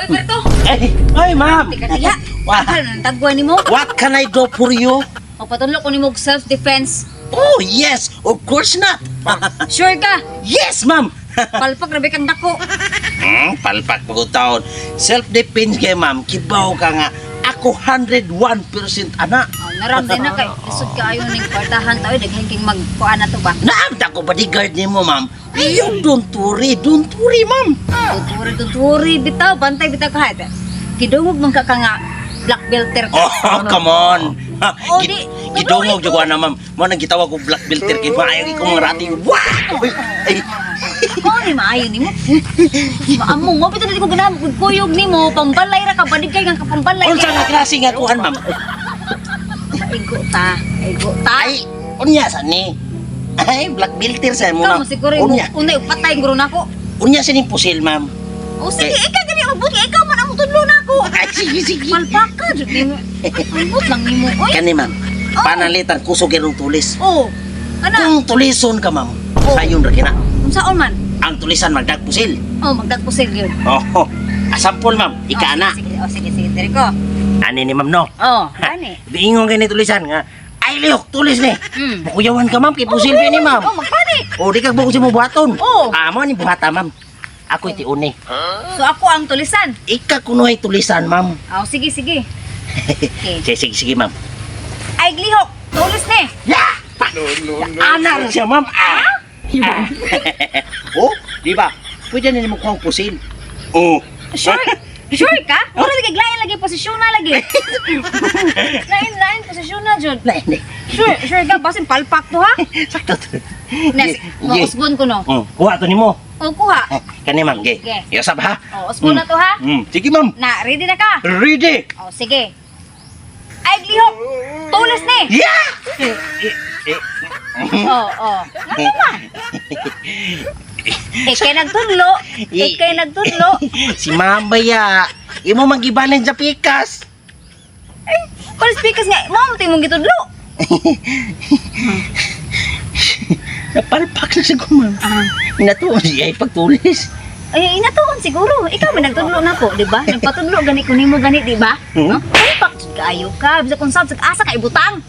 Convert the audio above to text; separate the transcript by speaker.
Speaker 1: Alberto.
Speaker 2: Ay, ma'am.
Speaker 1: Tika kaya. Ano nang tagwa ni mo?
Speaker 2: What can I do for you?
Speaker 1: O patulog ko ni mo self-defense.
Speaker 2: Oh, yes. Of course not.
Speaker 1: Sure ka?
Speaker 2: Yes, ma'am.
Speaker 1: Palpak rabi kang dako.
Speaker 2: Palpak pagod taon. Self-defense kay ma'am. Kibaw ka nga. Ako 101% ana.
Speaker 1: Oh, naramday na kay isod ka ayon ning kwartahan tayo daghan king magkuan na to ba?
Speaker 2: Naamta ko bodyguard ni mo, ma'am. You don't worry, ma'am.
Speaker 1: Tuturi bitaw bantay bitaw ka hada. Kidungog man ka nga black belter ka.
Speaker 2: Oh, come on.
Speaker 1: Oh, di.
Speaker 2: Gidungog jud ko na, ma'am. Mo nang gitawag ko black belter kay maayo ko mga rati. Wow! Ay.
Speaker 1: Oh, ni maayo nimo. Maamong mo bitaw di ko ganahan kuyog nimo pambalay ra ka badig kay nga kapambalay.
Speaker 2: Unsa nga klase nga kuan, ma'am?
Speaker 1: Igo ta.
Speaker 2: Ay, unya sa ni. Ay, black belter sa mo,
Speaker 1: Ikaw
Speaker 2: ma'am.
Speaker 1: mo siguro mo unay patay guro nako.
Speaker 2: Unya sa ning pusil, ma'am.
Speaker 1: O sige, ikaw gani mabuti ikaw man ang tudlo nako.
Speaker 2: Ay, sige.
Speaker 1: Palpaka jud nimo. Ambot lang nimo. Oy.
Speaker 2: Kani, ma'am.
Speaker 1: Oh.
Speaker 2: Panalitan kusog irong tulis.
Speaker 1: Oh. Ana.
Speaker 2: Kung tulison ka, ma'am.
Speaker 1: Oh.
Speaker 2: Sayon ra kina.
Speaker 1: Unsaon man?
Speaker 2: Ang tulisan magdagpusil.
Speaker 1: Oh, magdagpusil gyud.
Speaker 2: Oh. Asampol, ma'am. Ika na.
Speaker 1: Sige, diri ko.
Speaker 2: Ani ni ma'am, no?
Speaker 1: Oh, gani.
Speaker 2: Biingon kay ni tulisan nga. Ay, lihok, tulis ni. Bukuyawan ka, ma'am. Kay pusil ni, ma'am.
Speaker 1: Oh, magpani.
Speaker 2: O, di kag bukusin mo buhaton.
Speaker 1: Oh.
Speaker 2: Amo ni buhata, ma'am. Ako iti uni.
Speaker 1: So ako ang tulisan.
Speaker 2: Ika kuno ay tulisan, ma'am.
Speaker 1: Oh, sige. Okay.
Speaker 2: Sige, ma'am.
Speaker 1: Ay, glihok. Tulis ni.
Speaker 2: Yeah! Ana lang siya, ma'am. Oh, di ba? Pwede na mo kuha ang pusil. Oh.
Speaker 1: Sure? Sure ka? Wala lain lagi posisyon na lagi. Lain posisyon na jud.
Speaker 2: Lain.
Speaker 1: Sure ka basin palpak to ha?
Speaker 2: Sakto to.
Speaker 1: Nes, usbon ko no.
Speaker 2: Kuha to nimo.
Speaker 1: O kuha.
Speaker 2: Kani, ma'am. Ge.
Speaker 1: Ge.
Speaker 2: Yosab, ha?
Speaker 1: O usbon na to ha?
Speaker 2: Sige, ma'am.
Speaker 1: Na, ready na ka?
Speaker 2: Ready.
Speaker 1: O sige. Ay, glihok. Tulis ni.
Speaker 2: Yeah!
Speaker 1: Oo. Ano man? Ikay nagtudlo.
Speaker 2: Si Mambaya. Imo magibalin sa pikas.
Speaker 1: Ay, palis pikas nga. Mama, tayo mong gitudlo.
Speaker 2: Napalpak na siguro, ma'am. Inatuon siya ay pagtulis.
Speaker 1: Ay, inatuon siguro. Ikaw may nagtudlo na po, di ba? Nagpatudlo, gani ko nimo gani, di ba? Ay, pak, kayo ka. Bisa kung saan, asa ka ibutang.